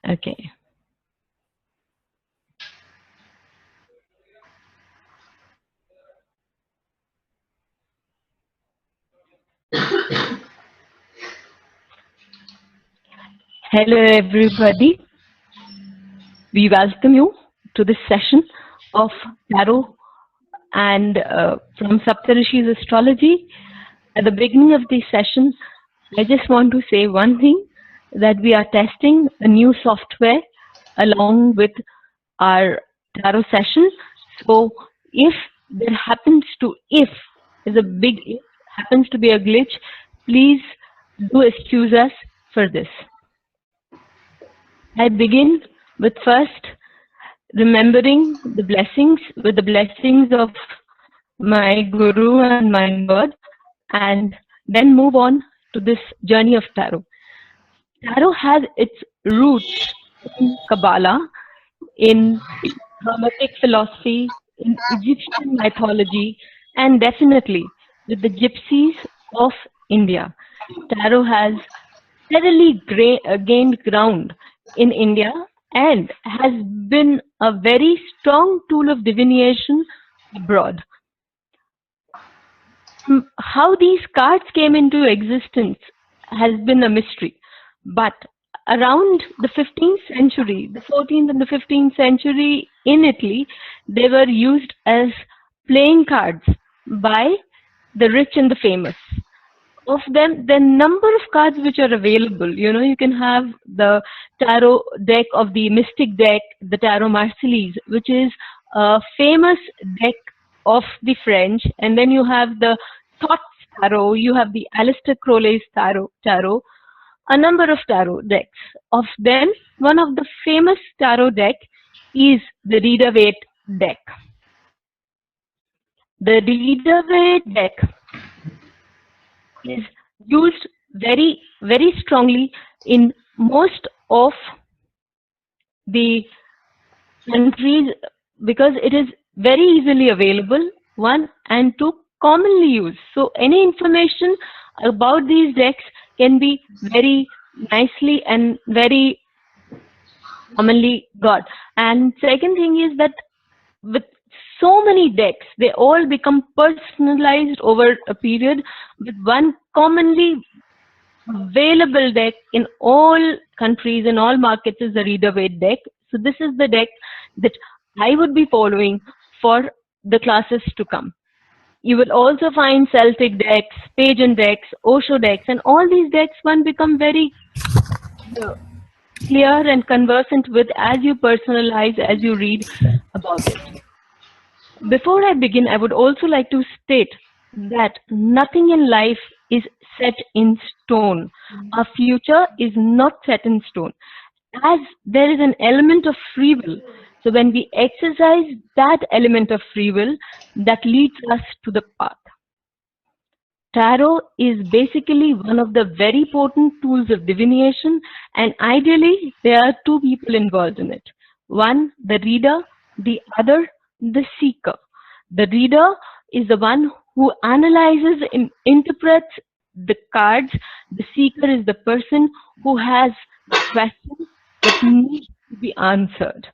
Okay. Hello everybody. We welcome you to this session of Tarot and from Saptarishis Astrology. At the beginning of this session, I just want to say one thing, that we are testing a new software along with our tarot session. So if there happens to, if is a big if, happens to be a glitch, please do excuse us for this. I begin with first remembering the blessings, with the blessings of my Guru and my God, and then move on to this journey of Tarot. Tarot has its roots in Kabbalah, in Hermetic philosophy, in Egyptian mythology, and definitely with the gypsies of India. Tarot has steadily gained ground in India and has been a very strong tool of divination abroad. How these cards came into existence has been a mystery, but around the 15th century, the 14th and the 15th century in Italy, they were used as playing cards by the rich and the famous. Of them, the number of cards which are available, you can have the tarot deck of the mystic deck, the tarot Marseillese, which is a famous deck of the French, and then you have the Thoughts tarot, you have the Aleister Crowley's tarot, a number of tarot decks. Of them, one of the famous tarot deck is the Rider-Waite deck. The Rider-Waite deck is used very, very strongly in most of the countries because it is very easily available, one, and two, commonly used. So any information about these decks can be very nicely and very commonly got. And second thing is that with so many decks, they all become personalized over a period with one commonly available deck in all countries, in all markets, is the Rider-Waite deck. So this is the deck that I would be following for the classes to come. You will also find Celtic decks, Pagan decks, Osho decks, and all these decks one become very clear and conversant with as you personalize, as you read about it. Before I begin, I would also like to state that nothing in life is set in stone. Our future is not set in stone, as there is an element of free will. So when we exercise that element of free will, that leads us to the path. Tarot is basically one of the very potent tools of divination, and ideally there are two people involved in it. One, the reader, the other, the seeker. The reader is the one who analyzes and interprets the cards. The seeker is the person who has questions that need to be answered.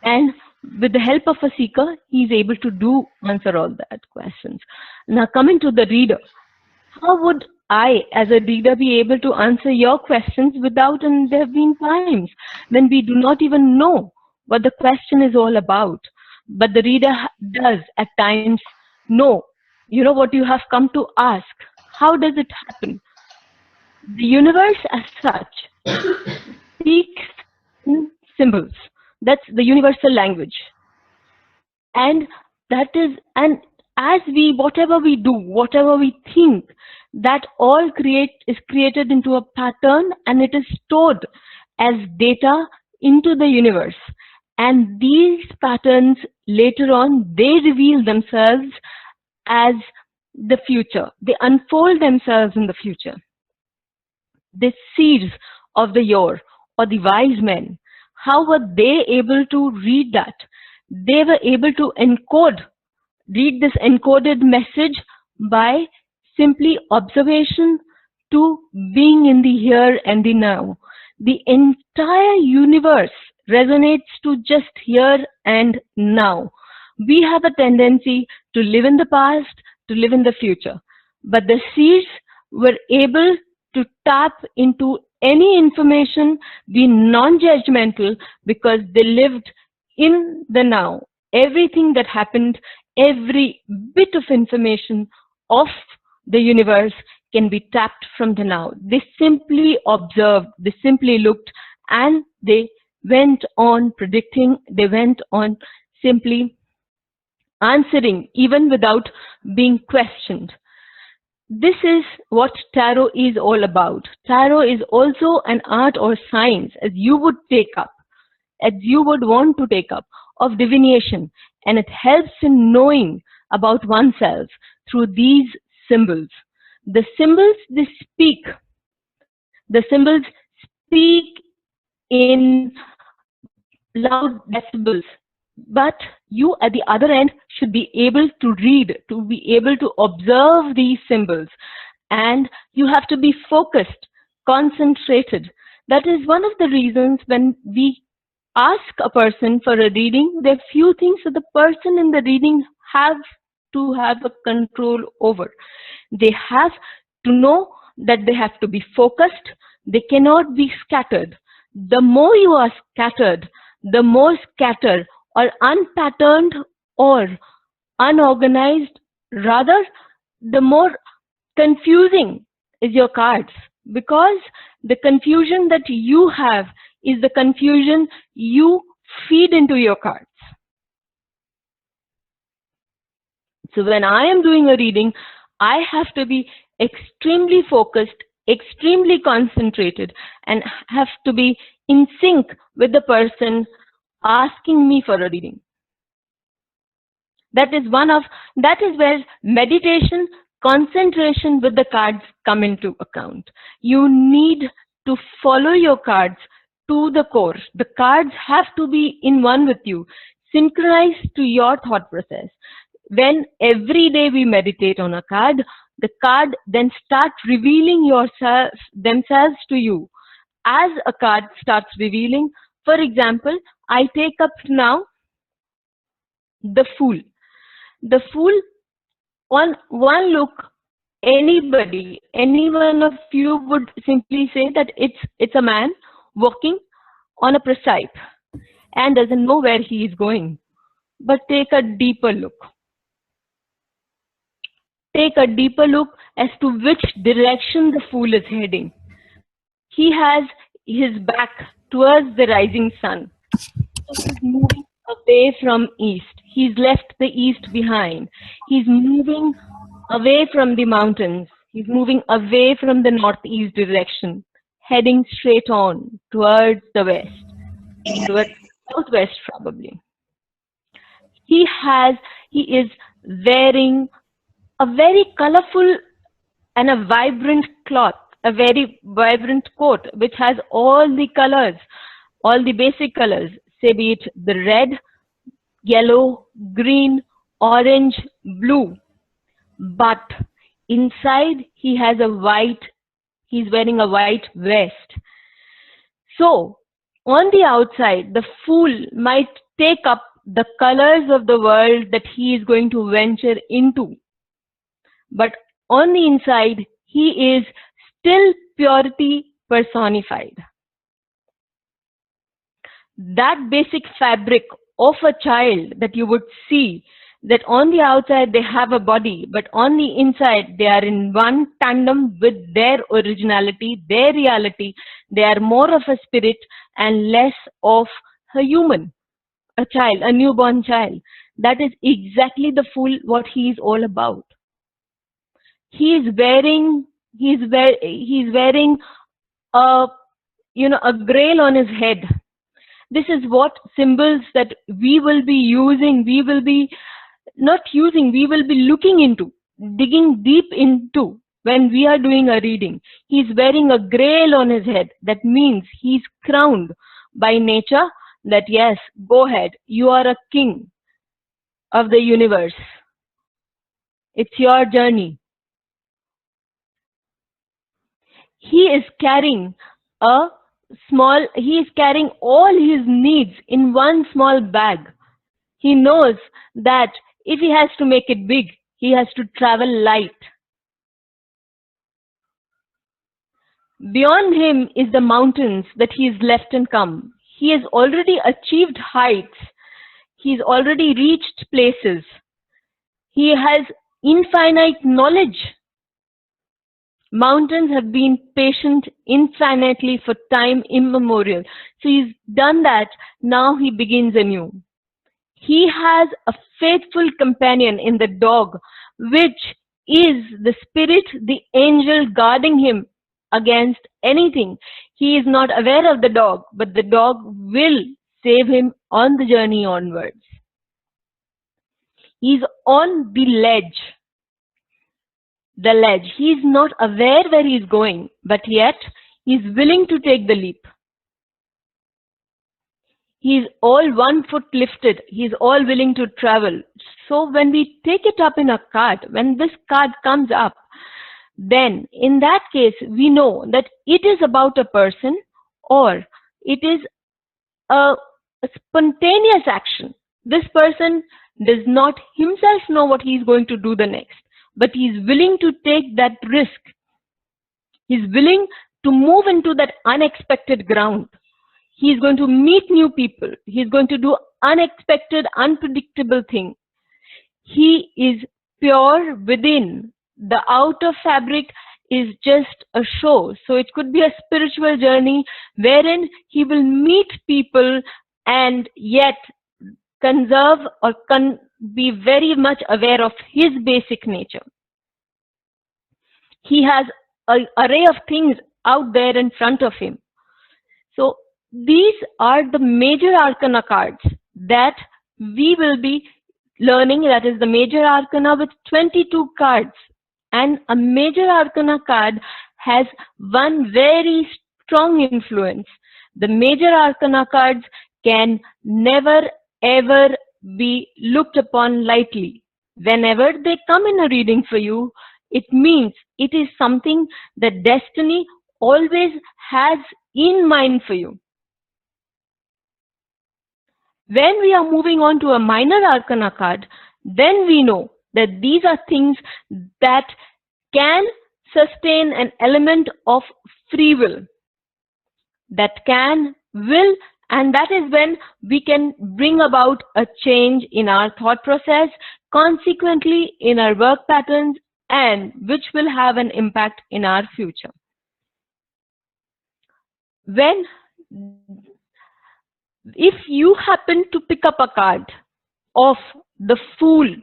And with the help of a seeker, he is able to answer all that questions. Now coming to the reader, how would I as a reader be able to answer your questions without, and there have been times when we do not even know what the question is all about, but the reader does at times know, what you have come to ask. How does it happen? The universe as such speaks in symbols. That's the universal language. And that is, and as we, whatever we do, whatever we think, that all is created into a pattern, and it is stored as data into the universe. And these patterns later on, they reveal themselves as the future. They unfold themselves in the future. The seeds of the yore, or the wise men, how were they able to read that? They were able to read this encoded message by simply observation to being in the here and the now. The entire universe resonates to just here and now. We have a tendency to live in the past, to live in the future. But the seeds were able to tap into any information, be non-judgmental, because they lived in the now. Everything that happened, every bit of information of the universe can be tapped from the now. They simply observed, they simply looked, and they went on predicting, they went on simply answering, even without being questioned. This is what tarot is all about. Tarot is also an art or science, as you would take up, as you would want to take up, of divination, and it helps in knowing about oneself through these symbols. The symbols they speak, the symbols speak in loud decibels, but you at the other end should be able to read, to be able to observe these symbols, and you have to be focused, concentrated. That is one of the reasons when we ask a person for a reading, there are few things that the person in the reading have to have a control over. They have to know that they have to be focused, they cannot be scattered. The more you are scattered, the more scattered or unpatterned or unorganized, rather, the more confusing is your cards, because the confusion that you have is the confusion you feed into your cards. So when I am doing a reading, I have to be extremely focused, extremely concentrated, and have to be in sync with the person asking me for a reading. That is where meditation, concentration with the cards come into account. You need to follow your cards to the core. The cards have to be in one with you, synchronized to your thought process. When every day we meditate on a card, the card then starts revealing themselves to you. As a card starts revealing, for example, I take up now the Fool. The Fool, on one look, anybody, any one of you would simply say that it's a man walking on a precipice and doesn't know where he is going. But take a deeper look. Take a deeper look as to which direction the Fool is heading. He has his back towards the rising sun. So he's moving away from east. He's left the east behind. He's moving away from the mountains. He's moving away from the northeast direction, heading straight on towards the west, towards southwest probably. He is wearing a very colorful and a vibrant cloth, a very vibrant coat, which has all the colors, all the basic colors, say be it the red, yellow, green, orange, blue. But inside he's wearing a white vest. So on the outside, the Fool might take up the colors of the world that he is going to venture into. But on the inside, he is still purity personified. That basic fabric of a child that you would see, that on the outside they have a body, but on the inside they are in one tandem with their originality, their reality. They are more of a spirit and less of a human, a child, a newborn child. That is exactly the Fool, what he is all about. He is wearing a grail on his head. This is what symbols that we will be using, we will be looking into, digging deep into when we are doing a reading. He's wearing a grail on his head. That means he's crowned by nature that yes, go ahead, you are a king of the universe. It's your journey. He is carrying a he is carrying all his needs in one small bag. He knows that if he has to make it big, he has to travel light. Beyond him is the mountains that he is left and come. He has already achieved heights. He's already reached places. He has infinite knowledge. Mountains have been patient infinitely for time immemorial. So he's done that. Now he begins anew. He has a faithful companion in the dog, which is the spirit, the angel guarding him against anything. He is not aware of the dog, but the dog will save him on the journey onwards. He's on the ledge. The ledge. He is not aware where he is going, but yet he is willing to take the leap. He is all 1 foot lifted. He is all willing to travel. So when we take it up in a card, when this card comes up, then in that case, we know that it is about a person or it is a spontaneous action. This person does not himself know what he is going to do the next, but he is willing to take that risk. He is willing to move into that unexpected ground. He is going to meet new people. He is going to do unexpected, unpredictable things. He is pure within. The outer fabric is just a show. So it could be a spiritual journey wherein he will meet people and yet conserve or be very much aware of his basic nature. He has an array of things out there in front of him. So these are the major arcana cards that we will be learning. That is the major arcana with 22 cards. And a major arcana card has one very strong influence. The major arcana cards can never ever be looked upon lightly. Whenever they come in a reading for you, it means it is something that destiny always has in mind for you. When we are moving on to a minor arcana card, then we know that these are things that can sustain an element of free will, that can, will, and that is when we can bring about a change in our thought process, consequently in our work patterns, and which will have an impact in our future. If you happen to pick up a card of the Fool,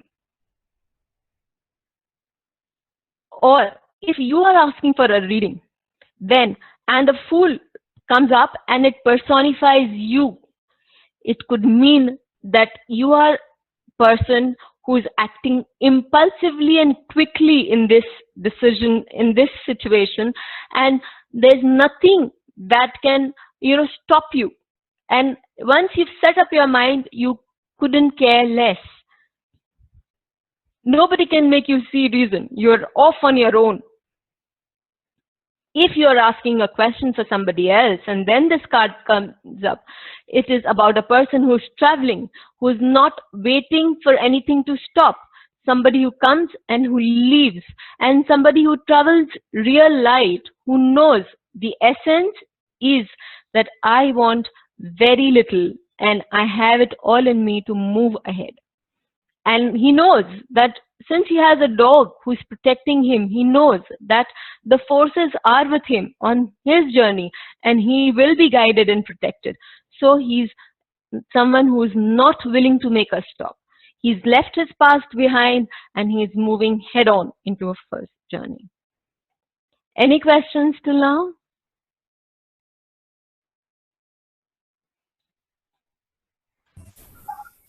or if you are asking for a reading, then, and the Fool comes up and it personifies you, it could mean that you are a person who is acting impulsively and quickly in this decision, in this situation, and there's nothing that can, stop you. And once you've set up your mind, you couldn't care less. Nobody can make you see reason. You're off on your own. If you're asking a question for somebody else and then this card comes up, it is about a person who's traveling, who's not waiting for anything to stop. Somebody who comes and who leaves, and somebody who travels real light, who knows the essence is that I want very little and I have it all in me to move ahead. And he knows that since he has a dog who is protecting him, he knows that the forces are with him on his journey and he will be guided and protected. So he's someone who is not willing to make a stop. He's left his past behind and he's moving head on into a first journey. Any questions till now?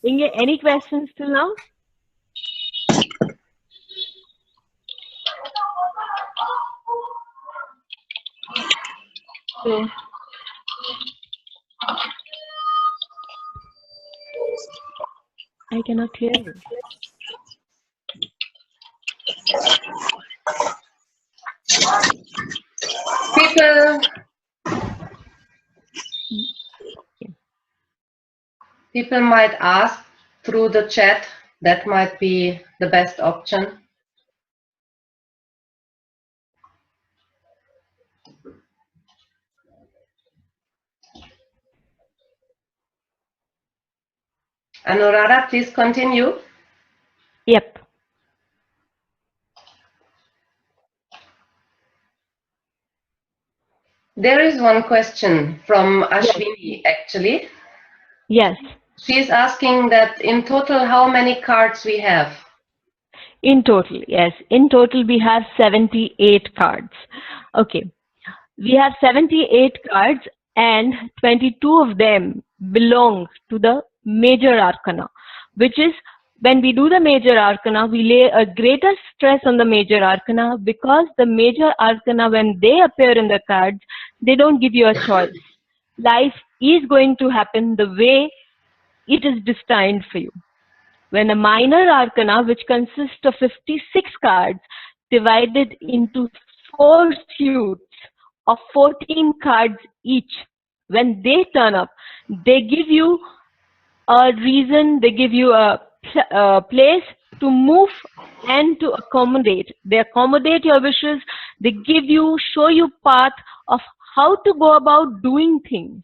Inge, any questions till now? So, I cannot hear you. People. People might ask through the chat. That might be the best option. Anuradha, please continue. Yep. There is one question from Ashwini, actually. Yes. She is asking that in total, how many cards we have? In total, yes. In total, we have 78 cards. Okay. We have 78 cards and 22 of them belong to the major arcana, which is when we do the major arcana, we lay a greater stress on the major arcana because the major arcana, when they appear in the cards, they don't give you a choice. Life is going to happen the way it is destined for you. When a minor arcana, which consists of 56 cards, divided into 4 suits of 14 cards each, when they turn up, they give you a reason, they give you a place to move and to accommodate. They accommodate your wishes, they give you, show you path of how to go about doing things.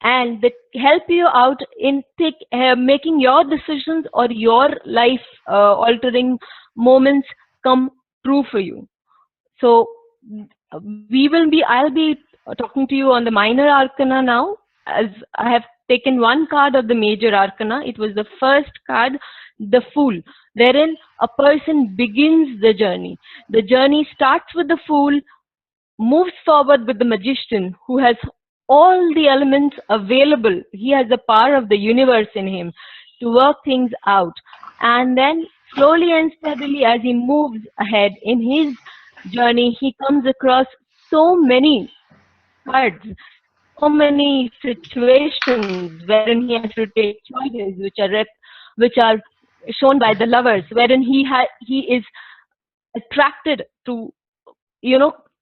And they help you out in making your decisions or your life altering moments come true for you. So I'll be talking to you on the minor arcana now, as I have taken one card of the major arcana. It was the first card, the Fool, wherein a person begins the journey. The journey starts with the Fool, moves forward with the Magician, who has all the elements available. He has the power of the universe in him to work things out. And then slowly and steadily, as he moves ahead in his journey, he comes across so many cards, so many situations wherein he has to take choices, which are shown by the lovers, wherein he is attracted to,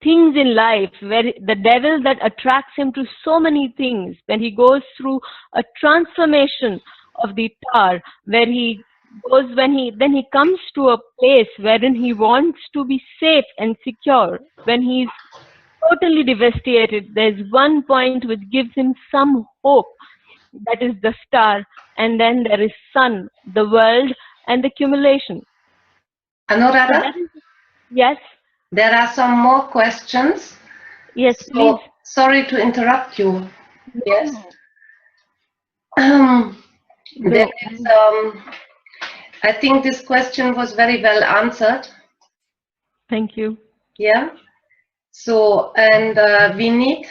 things in life, where the devil that attracts him to so many things, when he goes through a transformation of the tower, where he goes, then he comes to a place wherein he wants to be safe and secure. When he's totally devastated, there's one point which gives him some hope, that is the star, and then there is sun, the world, and the accumulation. Anuradha? Yes. There are some more questions. Yes, please. Sorry to interrupt you. No. Yes. There is, I think this question was very well answered. Thank you. Yeah. So, and Vineet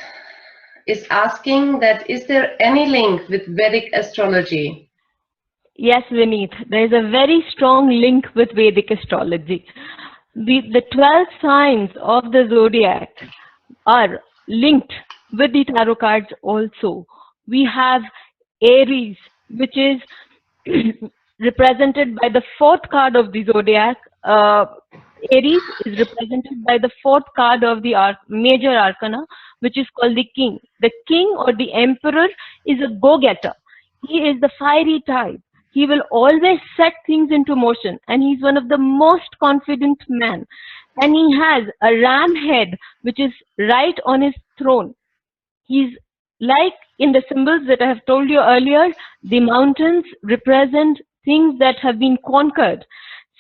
is asking that, is there any link with Vedic astrology? Yes, Vineet, there is a very strong link with Vedic astrology. The 12 signs of the zodiac are linked with the tarot cards also. We have Aries, which is represented by the 4th card of the zodiac. Aries is represented by the 4th card of the major arcana, which is called the king. The king or the emperor is a go-getter. He is the fiery type. He will always set things into motion, and he's one of the most confident men. And he has a ram head, which is right on his throne. He's like in the symbols that I have told you earlier, the mountains represent things that have been conquered.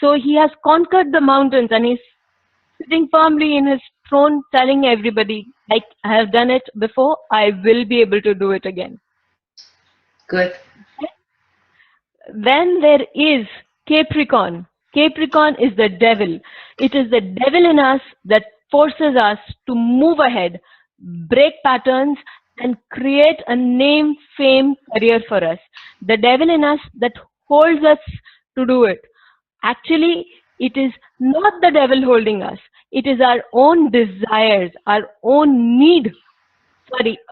So he has conquered the mountains, and he's sitting firmly in his throne, telling everybody, like, I have done it before, I will be able to do it again. Good. Then there is Capricorn. Capricorn is the devil. It is the devil in us that forces us to move ahead, break patterns, and create a name, fame, career for us. The devil in us that holds us to do it. Actually, it is not the devil holding us. It is our own desires, our own need,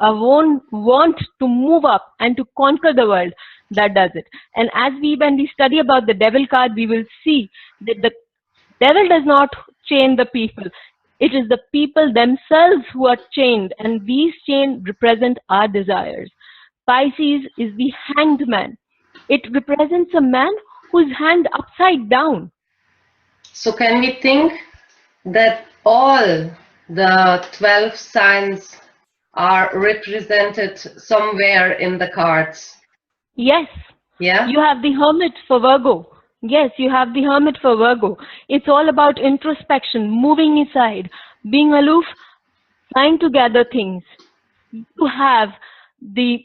our own want to move up and to conquer the world that does it. And when we study about the devil card, we will see that the devil does not chain the people. It is the people themselves who are chained, and these chains represent our desires. Pisces is the hanged man. It represents a man who's hanged upside down. So can we think that all the 12 signs are represented somewhere in the cards? Yes. Yeah. You have the Hermit for Virgo. Yes, you have the Hermit for Virgo. It's all about introspection, moving aside, being aloof, trying to gather things. You have the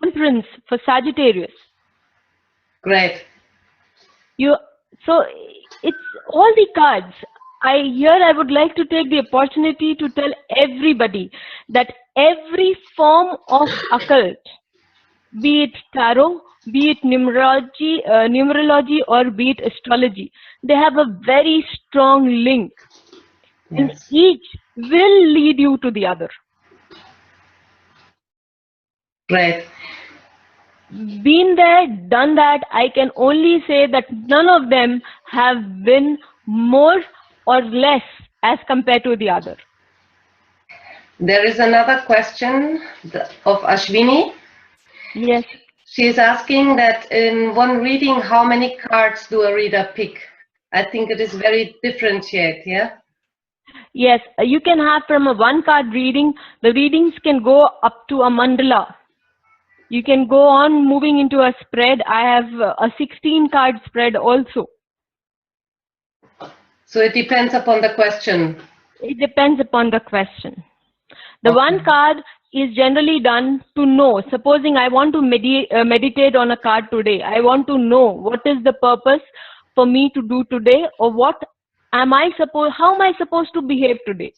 Temperance for Sagittarius. Great. So it's all the cards. I would like to take the opportunity to tell everybody that every form of occult, be it tarot, be it numerology, or be it astrology, they have a very strong link. Yes. And each will lead you to the other. Great. Been there, done that. I can only say that none of them have been more or less as compared to the other. There is another question of Ashwini. Yes. She is asking that in one reading, how many cards do a reader pick? I think it is very differentiate, yeah? Yes, you can have from a one card reading, the readings can go up to a mandala. You can go on moving into a spread. I have a 16 card spread also. So it depends upon the question. It depends upon the question. The one card is generally done to know. Supposing I want to meditate on a card today. I want to know what is the purpose for me to do today, or how am I supposed to behave today?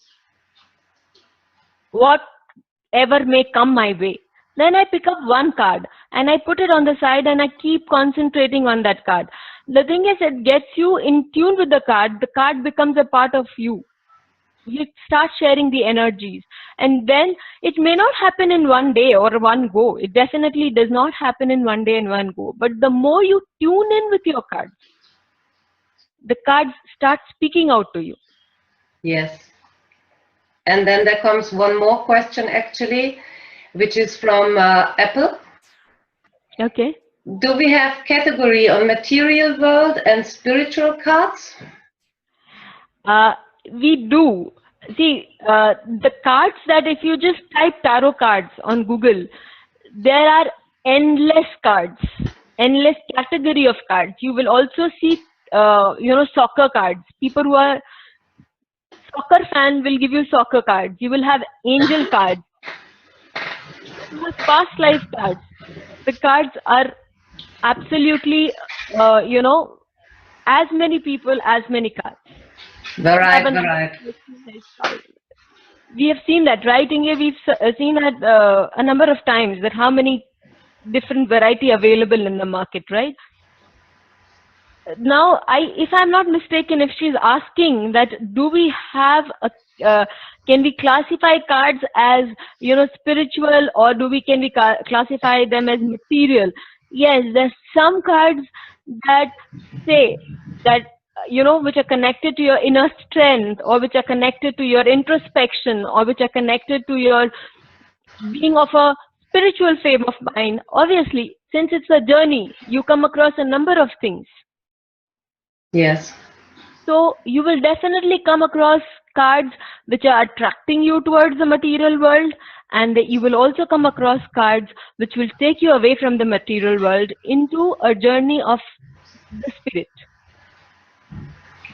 Whatever may come my way. Then I pick up one card and I put it on the side and I keep concentrating on that card. The thing is, it gets you in tune with the card becomes a part of you. You start sharing the energies, and then it may not happen in one day or one go. It definitely does not happen in one day and one go. But the more you tune in with your cards, the cards start speaking out to you. Yes. And then there comes one more question actually, which is from Apple. Okay. Do we have category on material world and spiritual cards? We do. See, the cards that if you just type tarot cards on Google, there are endless cards, endless category of cards. You will also see, soccer cards. People who are soccer fan will give you soccer cards. You will have angel cards. You have past life cards. The cards are absolutely, as many people, as many cards. Right. We have seen that, right, Inge? We've seen that a number of times, that how many different variety available in the market, right? Now, if I'm not mistaken, if she's asking that, do we have can we classify cards as, spiritual, or can we classify them as material? Yes, there's some cards that say that, which are connected to your inner strength, or which are connected to your introspection, or which are connected to your being of a spiritual frame of mind. Obviously, since it's a journey, you come across a number of things. Yes. So you will definitely come across cards which are attracting you towards the material world, and you will also come across cards which will take you away from the material world into a journey of the spirit.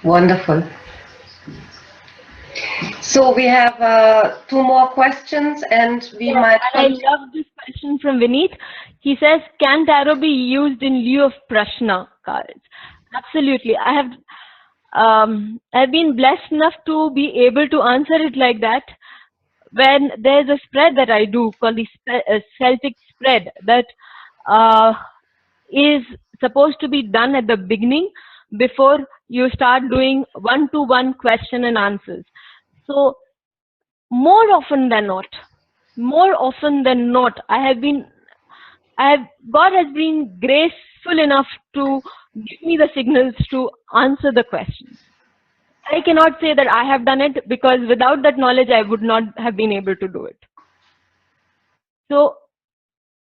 Wonderful. So we have 2 more questions, and I love this question from Vineet. He says, can tarot be used in lieu of prashna cards? Absolutely. I've been blessed enough to be able to answer it like that. When there's a spread that I do called the Celtic spread, that is supposed to be done at the beginning before you start doing one-to-one question and answers. So more often than not, God has been graceful enough to give me the signals to answer the questions. I cannot say that I have done it, because without that knowledge, I would not have been able to do it. So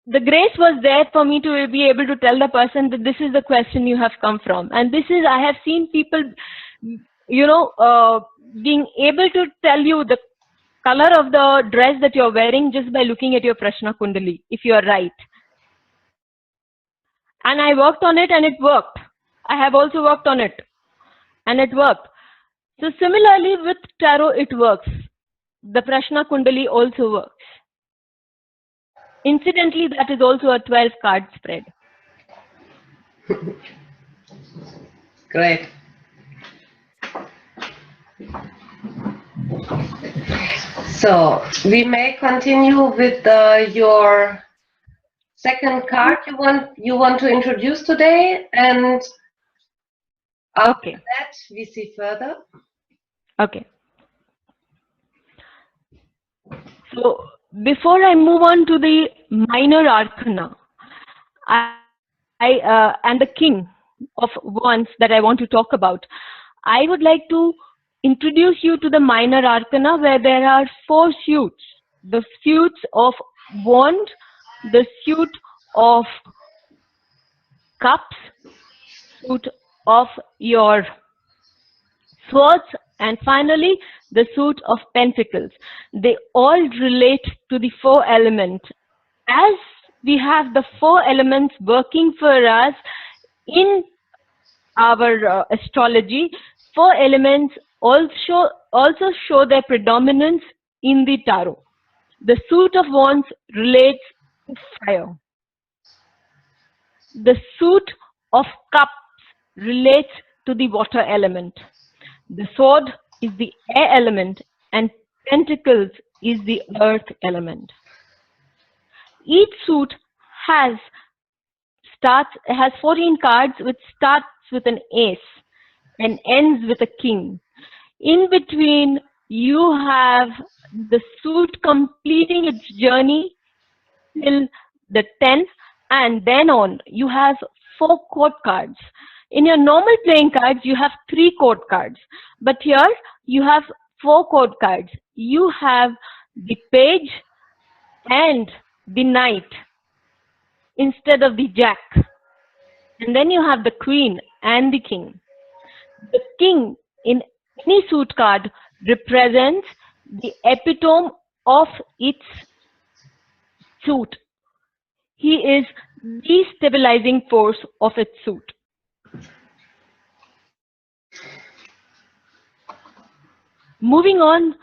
the grace was there for me to be able to tell the person that this is the question you have come from. And this is, I have seen people, being able to tell you the color of the dress that you're wearing just by looking at your Prashna Kundali, if you are right. And I worked on it and it worked. I have also worked on it and it worked. So similarly with tarot, it works. The Prashna Kundali also works. Incidentally, that is also a 12 card spread. Great. So we may continue with your second card you want to introduce today, and after that we see further. Okay. So before I move on to the minor arcana, and the king of wands that I want to talk about, I would like to introduce you to the minor arcana, where there are 4 suits. The suits of wand, the suit of cups, suit of your swords, and finally the suit of pentacles. They all relate to the 4 elements. As we have the 4 elements working for us in our astrology, 4 elements also show their predominance in the tarot. The suit of wands relates to fire. The suit of cups relates to the water element. The sword is the air element, and pentacles is the earth element. Each suit has 14 cards, which starts with an ace and ends with a king. In between, you have the suit completing its journey till the 10th, and then on you have 4 court cards. In your normal playing cards, you have 3 court cards, but here you have 4 court cards. You have the page and the knight instead of the jack, and then you have the queen and the king. The king in any suit card represents the epitome of its suit. He is the stabilizing force of its suit. Moving on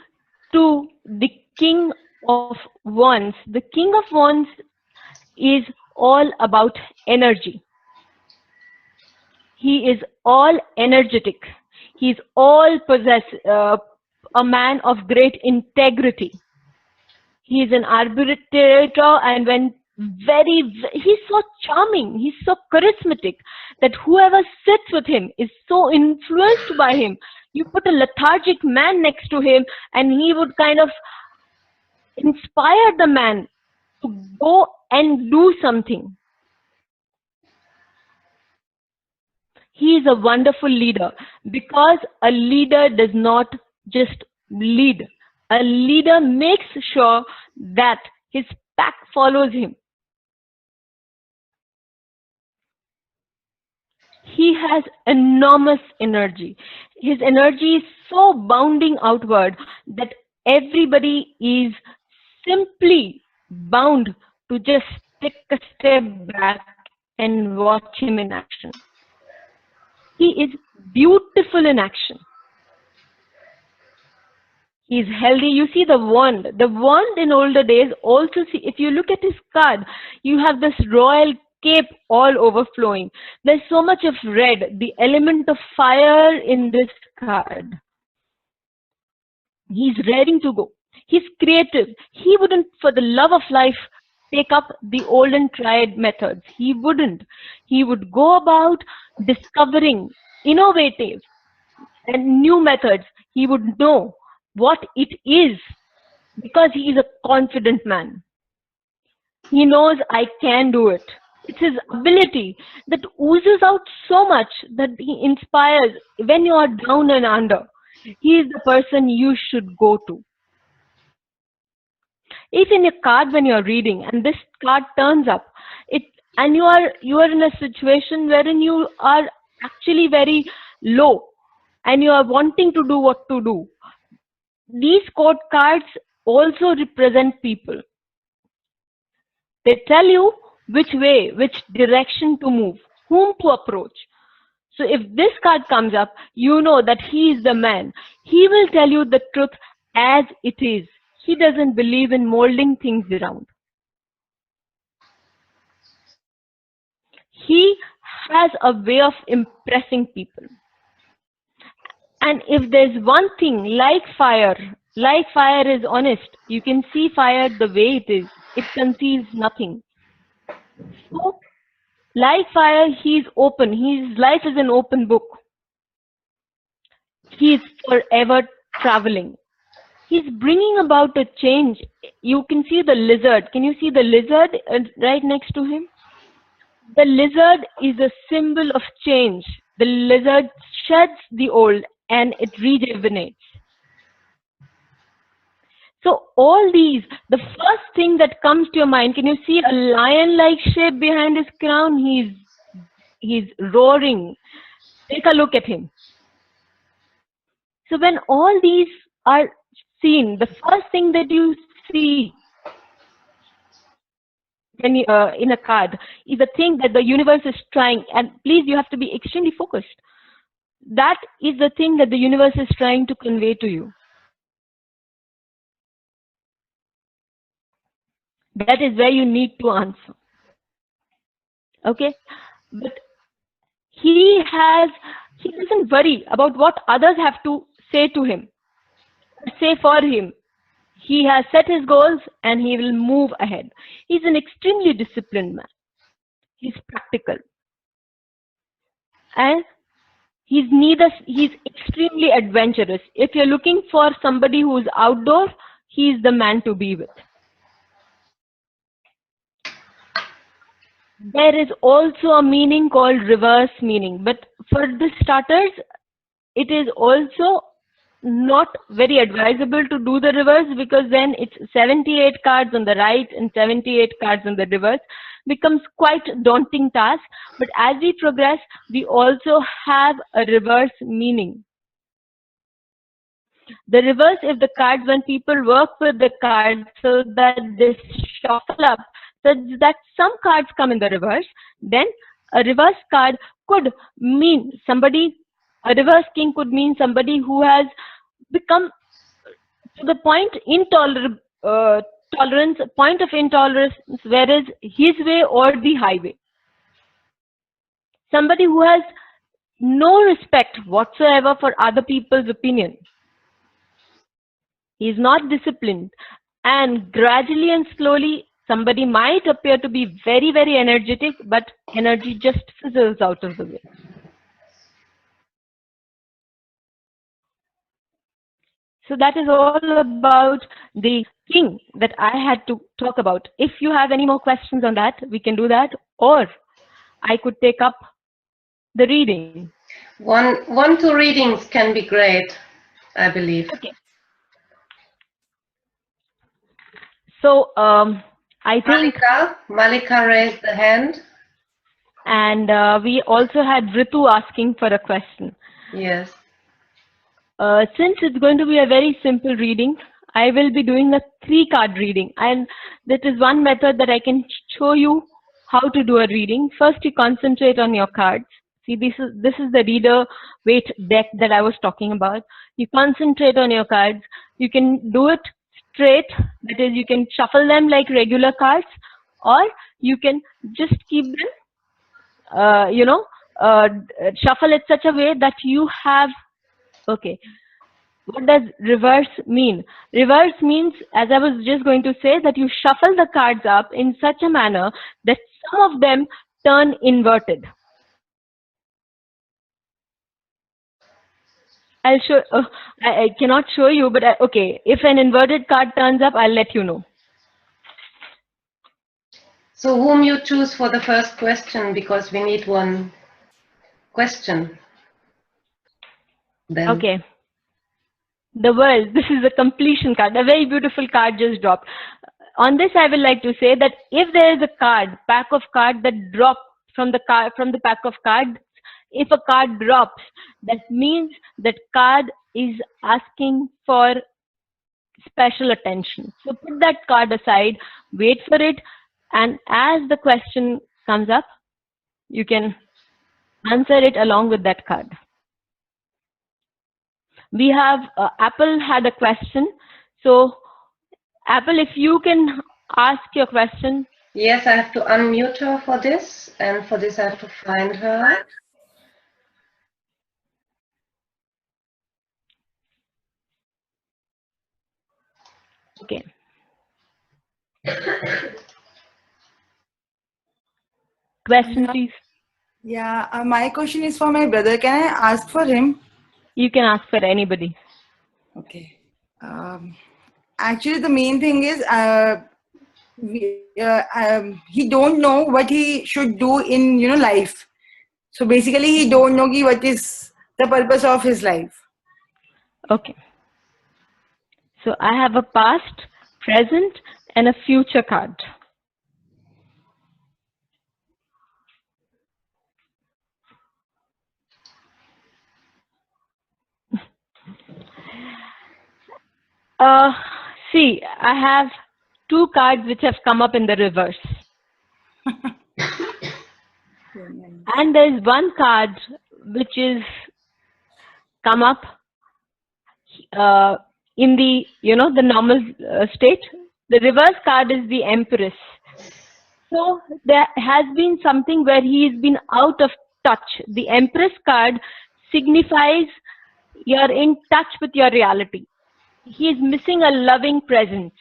to the king of wands. The king of wands is all about energy. He is all energetic. He is all a man of great integrity. He is an arbitrator, and he's so charming, he's so charismatic that whoever sits with him is so influenced by him. You put a lethargic man next to him and he would kind of inspire the man to go and do something. He is a wonderful leader, because a leader does not just lead. A leader makes sure that his pack follows him. He has enormous energy. His energy is so bounding outward that everybody is simply bound to just take a step back and watch him in action. He is beautiful in action. He is healthy. You see the wand. The wand in older days also, see, if you look at his card, you have this royal cape all overflowing. There's so much of red, the element of fire in this card. He's raring to go. He's creative. He wouldn't, for the love of life, take up the old and tried methods. He wouldn't. He would go about discovering innovative and new methods. He would know what it is, because he is a confident man. He knows I can do it. It's his ability that oozes out so much that he inspires when you are down and under. He is the person you should go to. If in a card when you're reading and this card turns up, and you are in a situation wherein you are actually very low and you are wanting to do what to do, these court cards also represent people. They tell you which way, which direction to move, whom to approach. So if this card comes up, you know that he is the man. He will tell you the truth as it is. He doesn't believe in molding things around. He has a way of impressing people. And if there's one thing, like fire is honest. You can see fire the way it is. It conceals nothing. So, like fire, he's open. His life is an open book. He's forever traveling. He's bringing about a change. You can see the lizard. Can you see the lizard right next to him? The lizard is a symbol of change. The lizard sheds the old and it rejuvenates. So all these, the first thing that comes to your mind, can you see a lion-like shape behind his crown? He's roaring. Take a look at him. So when all these are seen, the first thing that you see when you, in a card is the thing that the universe is trying, and please, you have to be extremely focused. That is the thing that the universe is trying to convey to you. That is where you need to answer. Okay? But he doesn't worry about what others have to say to him, say for him. He has set his goals and he will move ahead. He's an extremely disciplined man. He's practical. And he's extremely adventurous. If you're looking for somebody who's outdoor, he's the man to be with. There is also a meaning called reverse meaning, but for the starters, it is also not very advisable to do the reverse, because then it's 78 cards on the right and 78 cards on the reverse. Becomes quite a daunting task. But as we progress, we also have a reverse meaning. The reverse, if the cards, when people work with the cards so that they shuffle up, so that some cards come in the reverse, then a reverse card could mean somebody, a reverse king could mean somebody who has become to the point point of intolerance, whereas his way or the highway. Somebody who has no respect whatsoever for other people's opinion. He is not disciplined, and gradually and slowly somebody might appear to be very, very energetic, but energy just fizzles out of the way. So that is all about the king that I had to talk about. If you have any more questions on that, we can do that, or I could take up the reading. Two readings can be great, I believe. Okay. So I think Malika raised the hand, and we also had Ritu asking for a question. Yes. Since it's going to be a very simple reading, I will be doing a 3-card reading, and that is one method that I can show you how to do a reading. First, you concentrate on your cards. See, this is the reader weight deck that I was talking about. You concentrate on your cards. You can do it straight, that is, you can shuffle them like regular cards, or you can just keep them, shuffle it such a way that you have. Okay, what does reverse mean? Reverse means, as I was just going to say, that you shuffle the cards up in such a manner that some of them turn inverted. I'll show. I cannot show you, but okay. If an inverted card turns up, I'll let you know. So whom you choose for the first question, because we need one question. Then. Okay. The world. This is a completion card. A very beautiful card just dropped. on this I will like to say that if there is a pack of cards that drop from the pack of cards, if a card drops, that means that card is asking for special attention. So put that card aside, wait for it, and as the question comes up, you can answer it along with that card. We have Apple had a question. So Apple, if you can ask your question. Yes, I have to unmute her for this, and for this I have to find her. Okay. Question, please. Yeah, my question is for my brother. Can I ask for him? You can ask for anybody. Okay. Actually, the main thing is he don't know what he should do in life. So basically, he don't know what is the purpose of his life. Okay. So I have a past, present, and a future card. See, I have two cards which have come up in the reverse. And there's one card which is come up in the, the normal state. The reverse card is the Empress. So there has been something where he's been out of touch. The Empress card signifies you're in touch with your reality. He is missing a loving presence.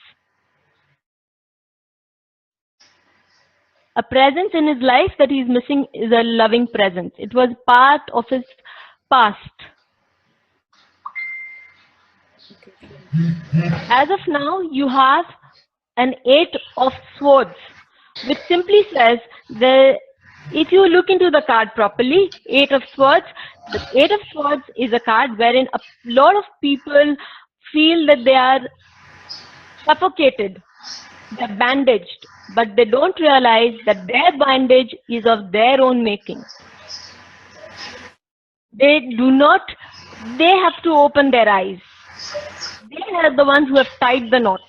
A presence in his life that he's missing is a loving presence. It was part of his past. As of now, you have an 8 of Swords, which simply says that if you look into the card properly, 8 of Swords, the 8 of Swords is a card wherein a lot of people feel that they are suffocated, they're bandaged, but they don't realize that their bandage is of their own making. They have to open their eyes. They are the ones who have tied the knot.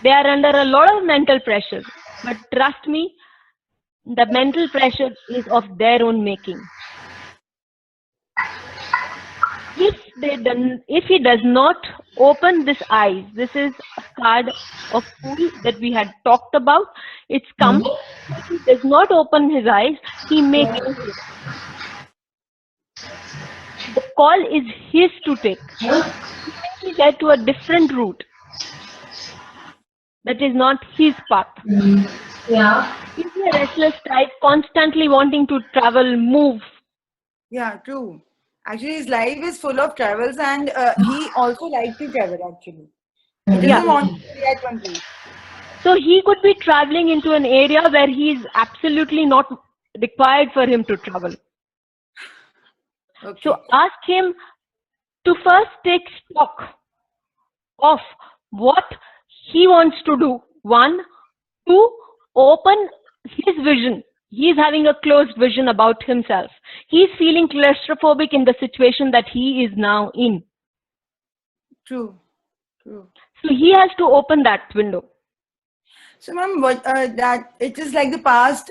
They are under a lot of mental pressure, but trust me, the mental pressure is of their own making. If he does not open this eyes, this is a card of Fool that we had talked about. It's come. If he does not open his eyes, he may get it. The call is his to take. He may get to a different route. That is not his path. Yeah. He's a restless type, constantly wanting to travel, move. Yeah, true. Actually, his life is full of travels, and he also likes to travel. Actually, he doesn't want to stay at one place. So he could be traveling into an area where he is absolutely not required for him to travel. Okay. So ask him to first take stock of what he wants to do. 1, 2, open his vision. He is having a closed vision about himself. He is feeling claustrophobic in the situation that he is now in. True. True. So he has to open that window. So, ma'am, what that it is like the past.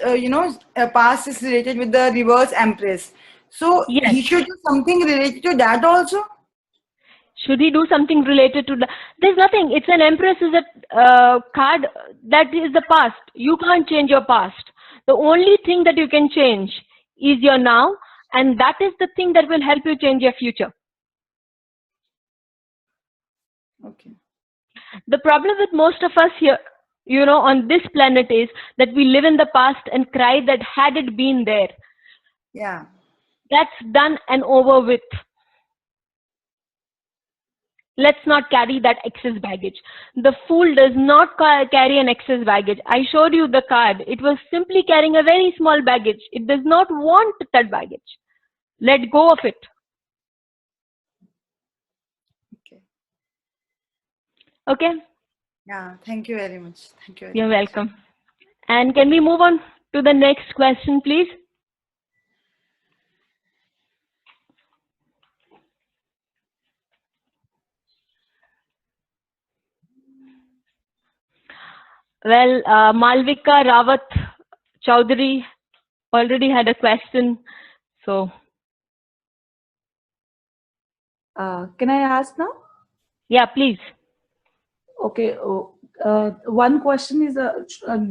Past is related with the reverse Empress. So Yes. he should do something related to that also. Should he do something related to that? There's nothing. It's an Empress is a card that is the past. You can't change your past. The only thing that you can change is your now, and that is the thing that will help you change your future. Okay. The problem with most of us here, on this planet is that we live in the past and cry that had it been there. Yeah. That's done and over with. Let's not carry that excess baggage. The Fool does not carry an excess baggage. I showed you the card. It was simply carrying a very small baggage. It does not want that baggage. Let go of it. Okay. Okay? Yeah, thank you very much. Thank you very You're much. welcome. And can we move on to the next question, please? Well, Malvika Rawat Chowdhury already had a question. So, Can I ask now? yeah, please. Okay. One question is,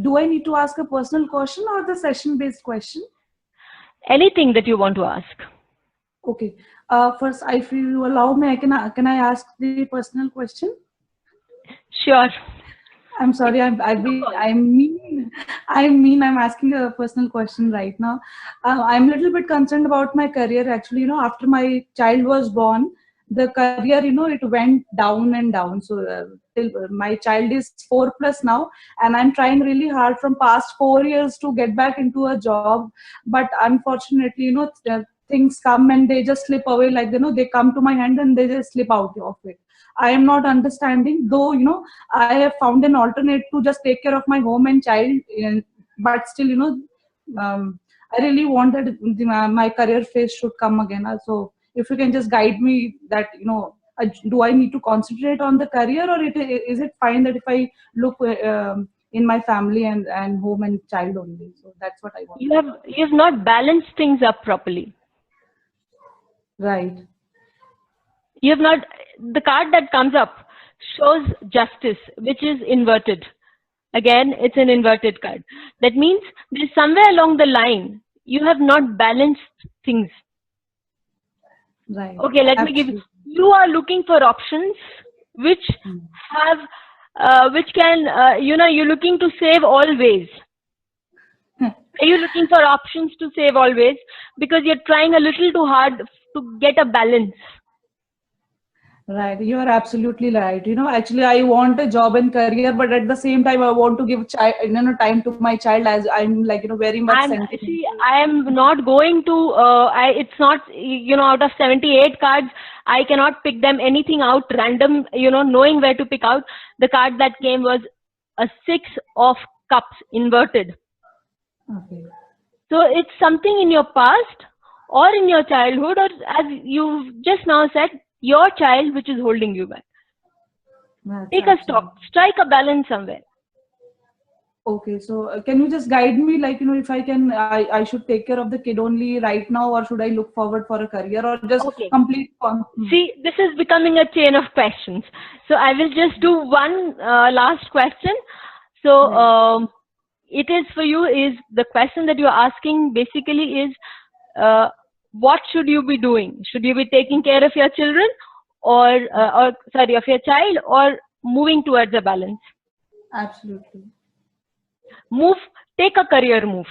do I need to ask a personal question or the session-based question? Anything that you want to ask. Okay. First, if you allow me, can I ask the personal question? Sure. I'm sorry, I'm mean. I'm asking a personal question right now. I'm a little bit concerned about my career. Actually, after my child was born, the career, it went down and down. So till my child is 4+ now, and I'm trying really hard from past 4 years to get back into a job. But unfortunately, things come and they just slip away. Like they come to my hand and they just slip out of it. I am not understanding, though. I have found an alternate to just take care of my home and child, but still, I really want that my career phase should come again. So, if you can just guide me that, do I need to concentrate on the career, or is it fine that if I look in my family and home and child only? So that's what I want. You have not balanced things up properly. Right. You have not. The card that comes up shows justice, which is inverted. Again, it's an inverted card. That means there's somewhere along the line you have not balanced things. Right. Okay, let me give you. You are looking for options which have, which can, you're looking to save always. Are you looking for options to save always? Because you're trying a little too hard to get a balance. Right, you are absolutely right. Actually, I want a job and career, but at the same time, I want to give time to my child, as I'm very much sentimental. See, I am not going to. It's not. Out of 78 cards, I cannot pick them anything out random. Knowing where to pick out. The card that came was a 6 of Cups inverted. Okay. So it's something in your past or in your childhood, or as you just now said, your child which is holding you back. Take a stock, strike a balance somewhere. Okay, so can you just guide me, if I should take care of the kid only right now, or should I look forward for a career, or just complete? See, this is becoming a chain of questions. So I will just do one last question. So it is for you, is the question that you're asking basically is, what should you be doing? Should you be taking care of your children or of your child, or moving towards a balance? Absolutely. Take a career move.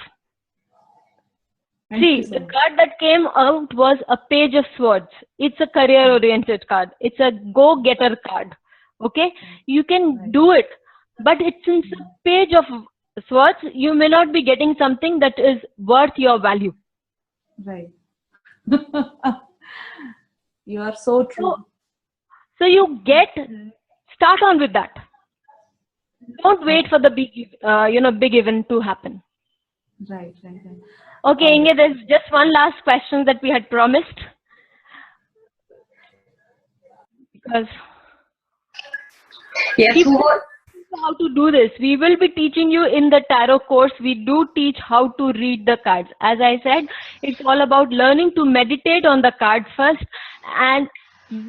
See, the card that came out was a Page of Swords. It's a career-oriented card. It's a go-getter card. Okay? You can do it. But since a Page of Swords, you may not be getting something that is worth your value. Right. You are so true. So you start on with that. Don't wait for the big event to happen. Right. Okay, Inge, there's just one last question that we had promised. Because yes, how to do this. We will be teaching you in the tarot course. We do teach how to read the cards. As I said, it's all about learning to meditate on the cards first and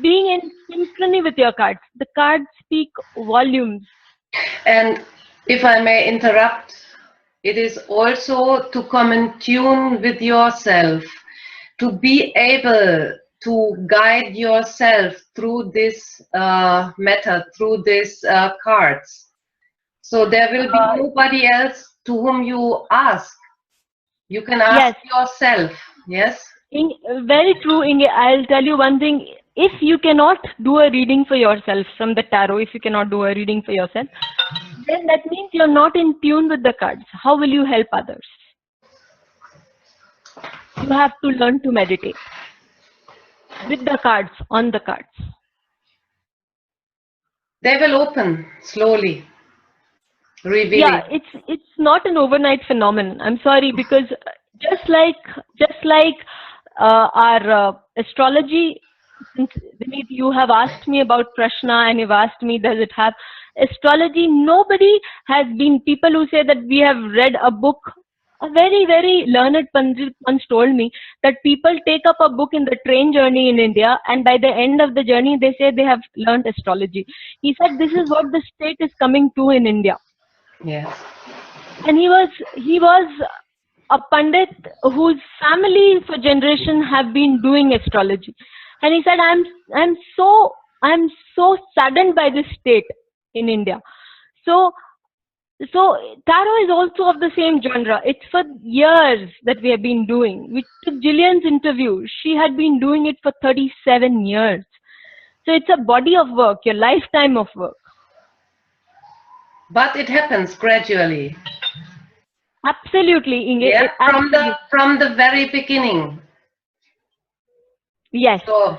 being in synchrony with your cards. The cards speak volumes. And if I may interrupt, it is also to come in tune with yourself, to be able to guide yourself through this method, through these cards. So there will be nobody else to whom you ask. You can ask yourself. Yes? Very true, Inge. I'll tell you one thing. If you cannot do a reading for yourself from the tarot, if you cannot do a reading for yourself, then that means you're not in tune with the cards. How will you help others? You have to learn to meditate with the cards, on the cards. They will open slowly, revealing. Yeah, it's not an overnight phenomenon. I'm sorry, because just like our astrology, since Vineet, you have asked me about Prashna and you've asked me does it have astrology, nobody has been, people who say that we have read a book, a very, very learned Pandit once told me that people take up a book in the train journey in India and by the end of the journey they say they have learned astrology. He said this is what the state is coming to in India. Yes. And he was a Pandit whose family for generation have been doing astrology. And he said, I'm so saddened by this state in India. So tarot is also of the same genre. It's for years that we have been doing. We took Gillian's interview. She had been doing it for 37 years. So it's a body of work, your lifetime of work. But it happens gradually. Absolutely, Inge. Yeah, Absolutely. from the very beginning. Yes. So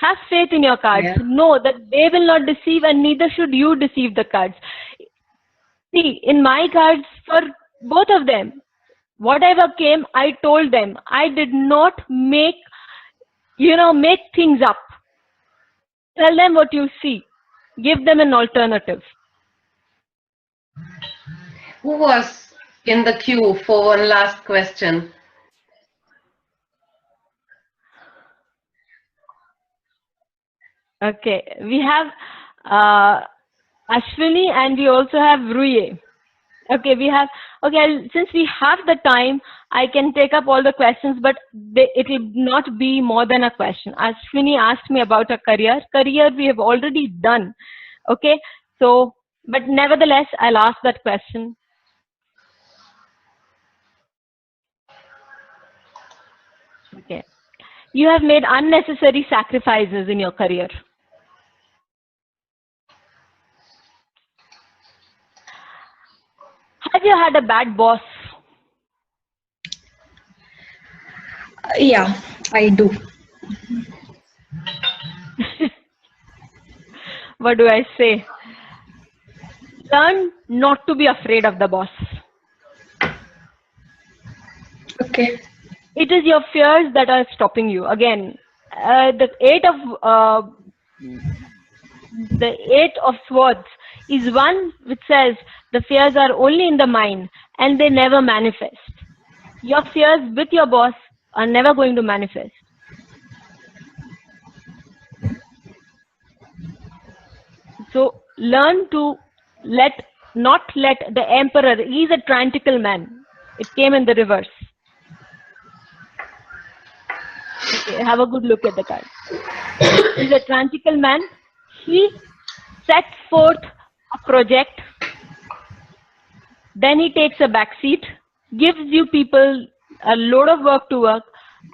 Have faith in your cards. Yeah. Know that they will not deceive and neither should you deceive the cards. See, in my cards, for both of them, whatever came, I told them. I did not make things up. Tell them what you see. Give them an alternative. who was in the queue for one last question? Okay, we have Ashwini and we also have Ruye. Okay, since we have the time, I can take up all the questions, but it will not be more than a question. Ashwini asked me about a career. Career we have already done. Okay, so, but nevertheless, I'll ask that question. Okay, you have made unnecessary sacrifices in your career. Have you had a bad boss? Yeah, I do. What do I say? Learn not to be afraid of the boss. Okay. It is your fears that are stopping you. Again, the eight of swords is one which says the fears are only in the mind and they never manifest. Your fears with your boss are never going to manifest. So learn to not let the emperor, he is a tyrannical man. It came in the reverse. Okay, have a good look at the card. He's a tyrannical man. He sets forth a project, then he takes a back seat, gives you people a load of work to work,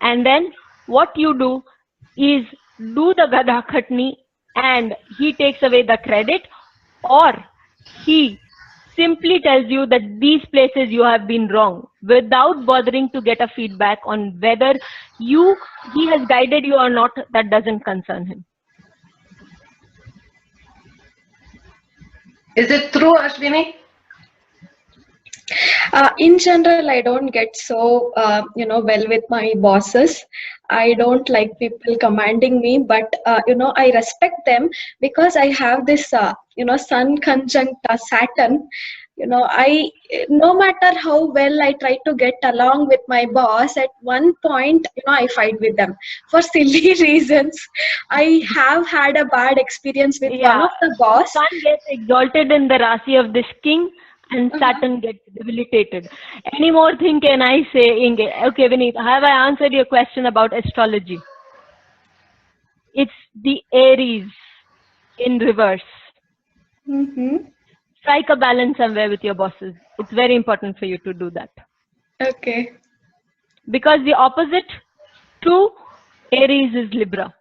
and then what you do is do the Gadha Khatni and he takes away the credit, or he simply tells you that these places you have been wrong without bothering to get a feedback on whether he has guided you or not. That doesn't concern him. Is it true, Ashwini? In general, I don't get so, well with my bosses. I don't like people commanding me, but, I respect them because I have this, Sun conjunct Saturn. No matter how well I try to get along with my boss, at one point, I fight with them for silly reasons. I have had a bad experience with one of the boss. Sun gets exalted in the Rasi of this king and Saturn gets debilitated. Any more thing can I say, Inge? Okay, Vineet, have I answered your question about astrology? It's the Aries in reverse. Strike a balance somewhere with your bosses. It's very important for you to do that. Okay. Because the opposite to Aries is Libra.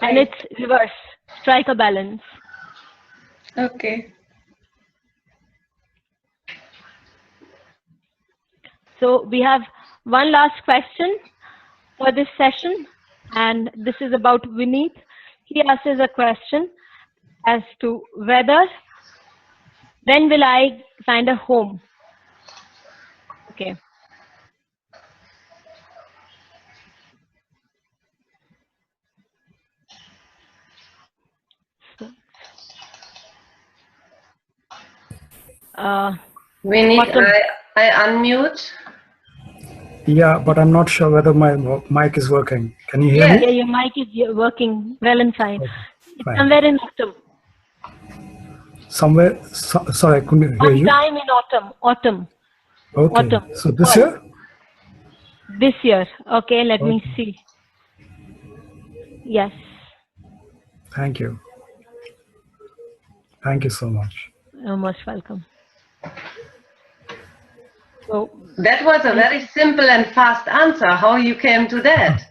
Right. And it's reverse. Strike a balance. Okay. So we have one last question for this session, and this is about Vineet. He asks a question. as to whether when will I find a home. Okay. So, Vinit, Autumn. I unmute. Yeah, but I'm not sure whether my mic is working. Can you hear Yes. Yeah, me? your mic is working well and fine. Okay, It's fine. somewhere in autumn. Somewhere, sorry, I couldn't hear you. Sometime in autumn. Autumn. Okay, Autumn. so this Fall. year? This year. Okay, let me Okay. see. Yes. Thank you. Thank you so much. You're most welcome. So That was a very simple and fast answer. How you came to that?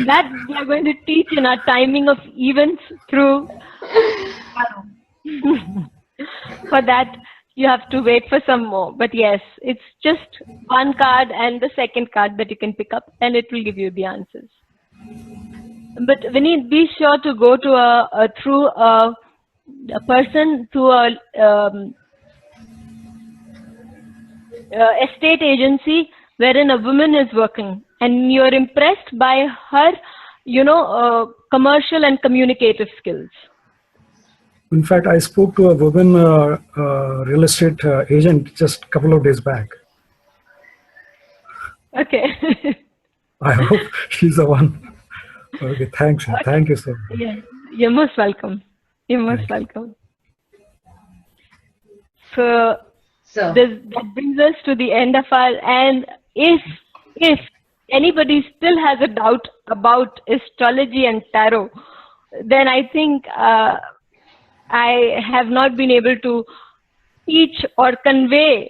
that we are going to teach in our timing of events through for that you have to wait for some more, but yes, it's just one card and the second card that you can pick up and it will give you the answers. But Vinit, be sure to go to through a person, through a estate agency wherein a woman is working, and you're impressed by her, commercial and communicative skills. In fact, I spoke to a woman real estate agent just a couple of days back. Okay. I hope she's the one. Okay, thanks. Okay. Thank you so much. Yeah, you're most welcome. You're most welcome. So that brings us to the end of our, and if anybody still has a doubt about astrology and tarot, then I think I have not been able to teach or convey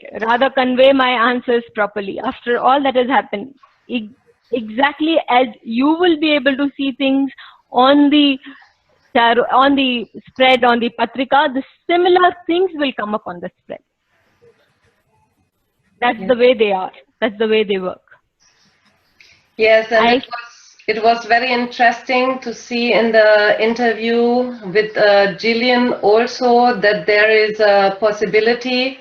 my answers properly. After all that has happened, exactly as you will be able to see things on the tarot, on the spread, on the patrika, the similar things will come up on the spread. That's the way they are. That's the way they work. Yes, and it was very interesting to see in the interview with Gillian also that there is a possibility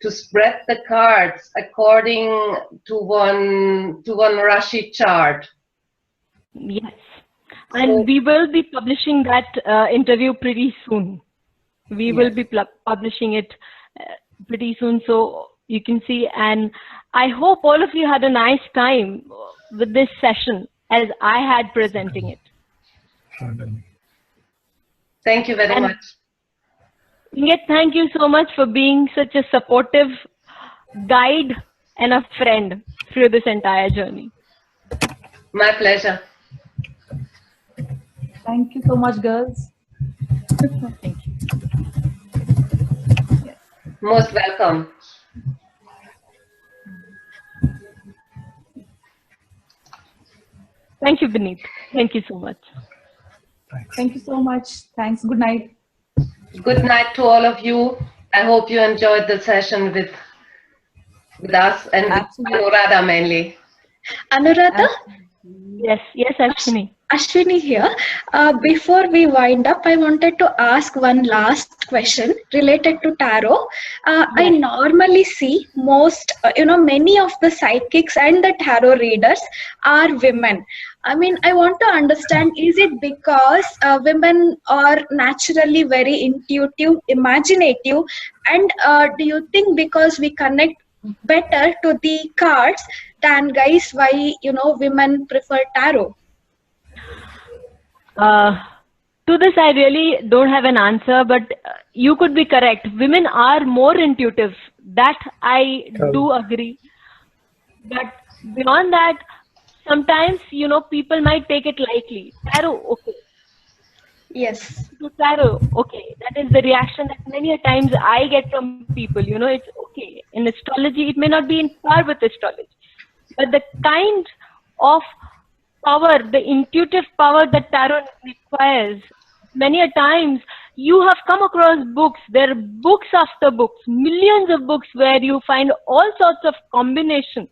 to spread the cards according to one Rashi chart. Yes, and we will be publishing that interview pretty soon. We will be publishing it pretty soon, so you can see. And I hope all of you had a nice time with this session as I had presenting it. Thank you very much. Yet, thank you so much for being such a supportive guide and a friend through this entire journey. My pleasure. Thank you so much, girls. Thank you. Most welcome. Thank you, Beneath. Thank you so much. Thanks. Thank you so much. Thanks. Good night. Good night to all of you. I hope you enjoyed the session with us and with Anuradha mainly. Anuradha? Yes, Ashwini. Ashwini here. Before we wind up, I wanted to ask one last question related to tarot. I normally see many of the psychics and the tarot readers are women. I mean, I want to understand, is it because women are naturally very intuitive, imaginative, and do you think because we connect better to the cards than guys, why, women prefer tarot? To this, I really don't have an answer, but you could be correct. Women are more intuitive. That I do agree. But beyond that, sometimes, people might take it lightly. Tarot, okay. Yes. To tarot, okay. That is the reaction that many a times I get from people. It's okay. In astrology, it may not be in par with astrology. But the kind of power, the intuitive power that tarot requires, many a times you have come across books. There are books after books, millions of books where you find all sorts of combinations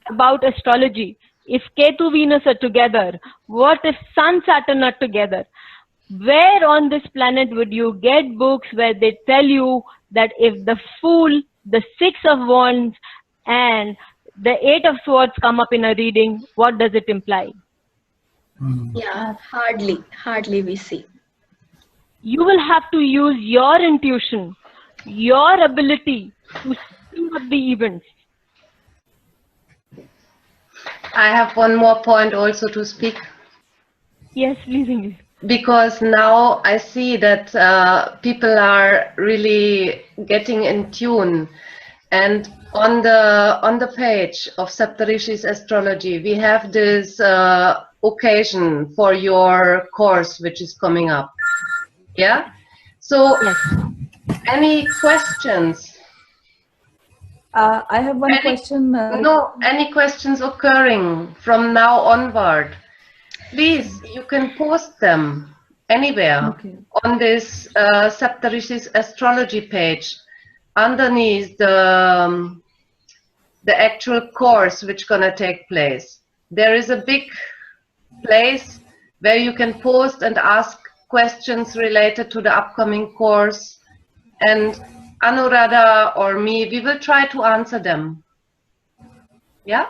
about astrology. if Ketu Venus are together? What if Sun Saturn are together? Where on this planet would you get books where they tell you that if the Fool, the Six of Wands, and the Eight of Swords come up in a reading, what does it imply? Yeah, hardly we see. You will have to use your intuition, your ability to see up the events. I have one more point also to speak. Yes, please, English. Because now I see that people are really getting in tune, and on the page of Saptarishis Astrology we have this occasion for your course which is coming up. Yeah, so Yes. any questions? I have one question. No, any questions occurring from now onward? Please, you can post them anywhere on this Saptarishis Astrology page underneath the actual course which gonna take place. There is a big place where you can post and ask questions related to the upcoming course, and Anuradha or me, we will try to answer them. Yeah?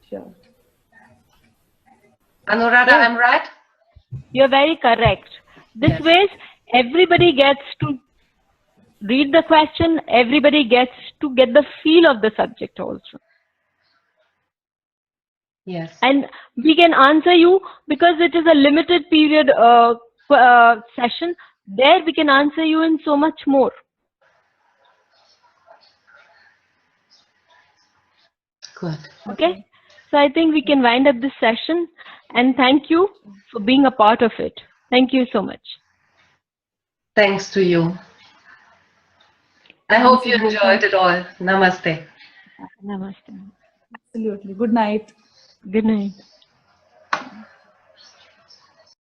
Sure. Anuradha, Yes. I'm right? You're very correct. This Yes. way, everybody gets to read the question, everybody gets to get the feel of the subject also. Yes. And we can answer you because it is a limited period session. There we can answer you in so much more. Good. Okay? So I think we can wind up this session, and thank you for being a part of it. Thank you so much. Thanks to you. I hope you enjoyed it all. Namaste. Namaste. Absolutely. Good night. Good night.